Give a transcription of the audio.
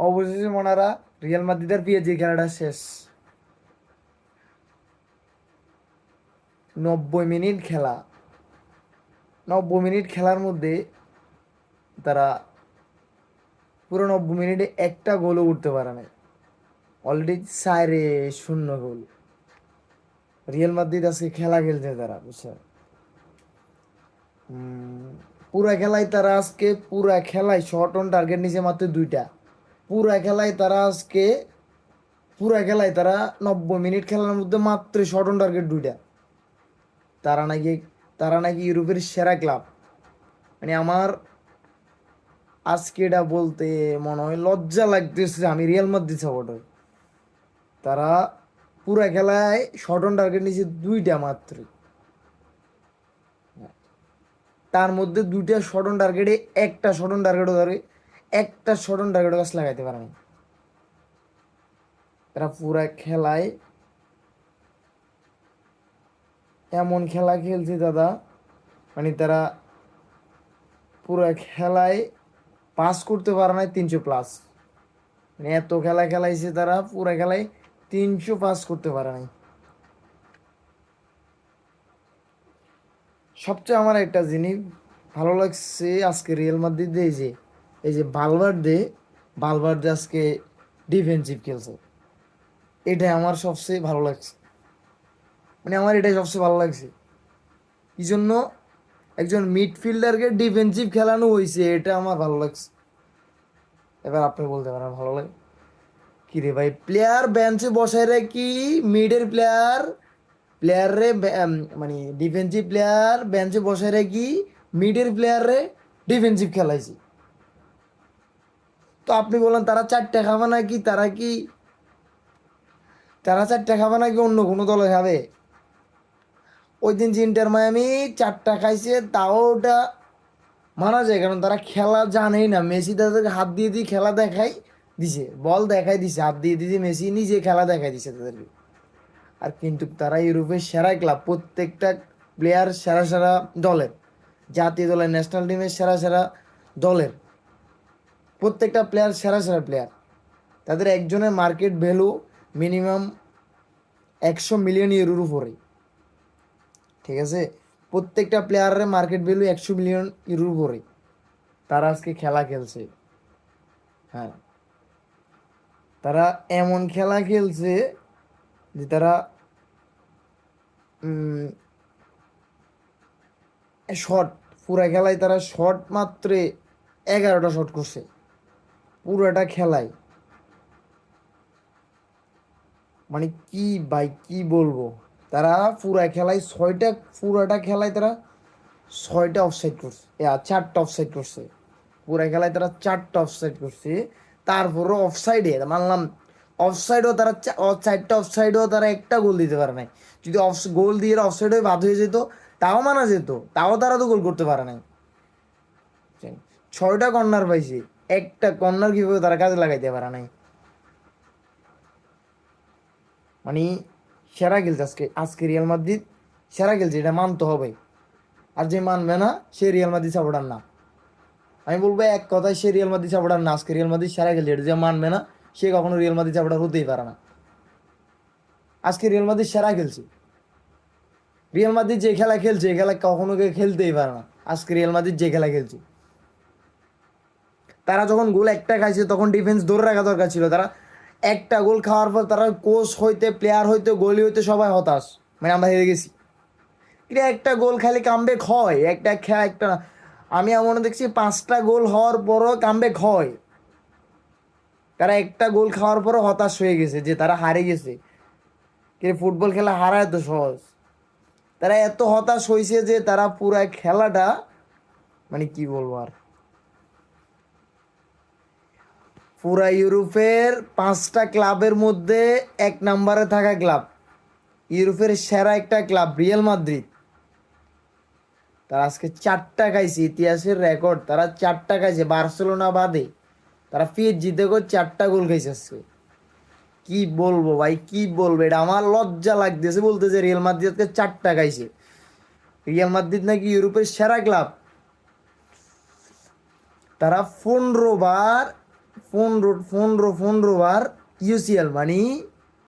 অবশেষে মনারা রিয়াল মাদ্রিদের পিএসজি খেলাটা শেষ। 90 মিনিট খেলা, 90 মিনিট খেলার মধ্যে তারা পুরো 90 মিনিটে একটা গোলও উঠতে পারে না। অলরেডি 4-0 গোল। রিয়াল মাদ্রিদ আজকে খেলা খেলছে তারা, বুঝছেন? পুরা খেলায় তারা আজকে পুরা খেলায় শর্ট অন টার্গেট নিচে মাত্র 2টা। পুরা খেলায় তারা আজকে পুরা খেলায় তারা 90 মিনিট খেলার মধ্যে মাত্র শর্ট অন টার্গেট 2টা। তারা নাকি তারা নাকি ইউরোপের সেরা ক্লাব। মানে আমার আজকে এটা বলতে মনে হয় লজ্জা লাগতেছে, আমি রিয়াল মাদ্রিদ সাপোর্টার। তারা পুরা খেলায় শর্ট অন টার্গেট নিচে 2টা মাত্র, তার মধ্যে 2টা শর্ট অন টার্গেটে একটা শর্ট অন টার্গেটও ধরে, একটা শর্ট অন টার্গেটও গাছ লাগাইতে পারে না। তারা পুরা খেলায় এমন খেলা খেলছে দাদা, মানে তারা পুরা খেলায় পাস করতে পারে না 300+। মানে এত খেলা খেলাইছে তারা, পুরা খেলায় 300 পাস করতে পারে নাই। সবচেয়ে আমার একটা জিনিস ভালো লাগছে আজকে রিয়াল মাদ্রিদে, এই যে বালভার্দে আজকে ডিফেন্সিভ খেলছে। এটাই আমার সবচেয়ে ভালো লাগছে, মানে আমার এটাই সবচেয়ে ভালো লাগছে। কি জন্য একজন মিডফিল্ডারকে ডিফেন্সিভ খেলানো হয়েছে, এটা আমার ভালো লাগছে। এবার আপনি বলতে পারেন ভালো লাগে কি রে ভাই, প্লেয়ার বেঞ্চে বসায় রে কি মিডের প্লেয়ার মানে ডিফেন্সিভ প্লেয়ার বেঞ্চে বসায় রে কি মিডের প্লেয়ারে ডিফেন্সিভ খেলাইছে। তো আপনি বলেন তারা 4টা খাবে নাকি, তারা 4টা খাবে নাকি অন্য কোনো দলে খাবে? ওই দিন যে ইন্টার মায়ামি 4টা খাইছে, তাও ওটা মানা যায়, কারণ তারা খেলা জানেই না। মেসি তাদেরকে হাত দিয়ে দিয়ে খেলা দেখাই দিছে, বল দেখাই দিছে, হাত দিয়ে দিয়ে মেসি নিজে খেলা দেখাই দিছে তাদেরকে। আর কিন্তু তারা ইউরোপের সেরা ক্লাব, প্রত্যেকটা প্লেয়ার সেরা সেরা দলের, জাতীয় দলের, ন্যাশনাল টিমের সেরা সেরা দলের প্রত্যেকটা প্লেয়ার সেরা সেরা প্লেয়ার। তাদের একজনের মার্কেট ভ্যালু মিনিমাম 100 মিলিয়ন ইউরোর উপরে, ঠিক আছে? প্রত্যেকটা প্লেয়ারের মার্কেট ভ্যালু 100 মিলিয়ন ইউরোর উপরে। তারা আজকে খেলা খেলছে, হ্যাঁ, তারা এমন খেলা খেলছে যে তারা শট, পুরা খেলায় তারা শট মাত্র 11টা শট করছে পুরাটা খেলায়। মানে কি ভাই কি বলবো, তারা পুরাটা খেলায় তারা 6টা অফসাইড করছে, 4টা অফসাইড করছে। পুরা খেলায় তারা 4টা অফসাইড করছে। তারপরও অফসাইডে মানলাম, অফসাইডও তারা 4টা অফসাইডও তারা একটা গোল দিতে পারে নাই। যদি গোল দিয়ে অফসাইড হয়ে বাদ হয়ে যেত তাও মানা যেত, তাও তারা তো গোল করতে পারে নাই। 6টা কর্নার পাইছে, একটা কর্নার কিভাবে তারা কাজে লাগাইতে পারে নাই। মানে সেরা খেলছে আজকে, রিয়াল মাদ্রিদ সেরা খেলছে, এটা মানতে হবে। আর যে মানবে না সে রিয়াল মাদ্রিদ সাপোর্টার না। আমি বলবো এক কথায়, সে রিয়াল মাদ্রিদ সাপোর্টার না। আজকে রিয়াল মাদ্রিদ সেরা খেলছে, এটা যে মানবে না সে কখনো রিয়াল মাদ্রিদ সাপোর্টার হতেই পারে না। আজকে রিয়াল মাদ্রিদ সেরা খেলছে। রিয়াল মাদ্রিদ যে খেলা খেলছে এই খেলা কখনো কেউ খেলতেই পারে না। আজকে রিয়াল মাদ্রিদ যে খেলা খেলছে, তারা যখন গোল একটা খাইছে তখন ডিফেন্স ধরে রাখা দরকার ছিল। তারা একটা গোল খাওয়ার পর তারা কোচ হইতে, প্লেয়ার হইতে, গোলি হইতে সবাই হতাশ, মানে আমরা হেরে গেছি। এটা একটা গোল খালি কামব্যাক হয়, একটা খেলা একটা, আমি এমন দেখছি 5টা গোল হওয়ার পরও কামব্যাক হয়। তারা একটা গোল খাওয়ার পরও হতাশ হয়ে গেছে যে তারা হারে গেছে। কিন্তু ফুটবল খেলা হারা এত সহজ? তারা এত হতাশ হয়েছে যে তারা পুরা খেলাটা, মানে কি বলবো আর, পুরা ইউরোপের 5টা ক্লাবের মধ্যে 1 নম্বরে থাকা ক্লাব, ইউরোপের সেরা একটা ক্লাব রিয়াল মাদ্রিদ, তারা আজকে 4টা খাইছে, ইতিহাসের রেকর্ড। তারা 4টা খাইছে, বার্সেলোনা বাদে। তারা পিএসজি থেকে 4টা গোল খাইছে আজকে। কি বলবো ভাই, কি বলবো, এটা আমার লজ্জা লাগতেছে বলতেছে রিয়াল মাদ্রিদ আজকে 4টা খাইছে। রিয়াল মাদ্রিদ নাকি ইউরোপের সেরা ক্লাব। তারা পনেরো বার ইউসিএল মানে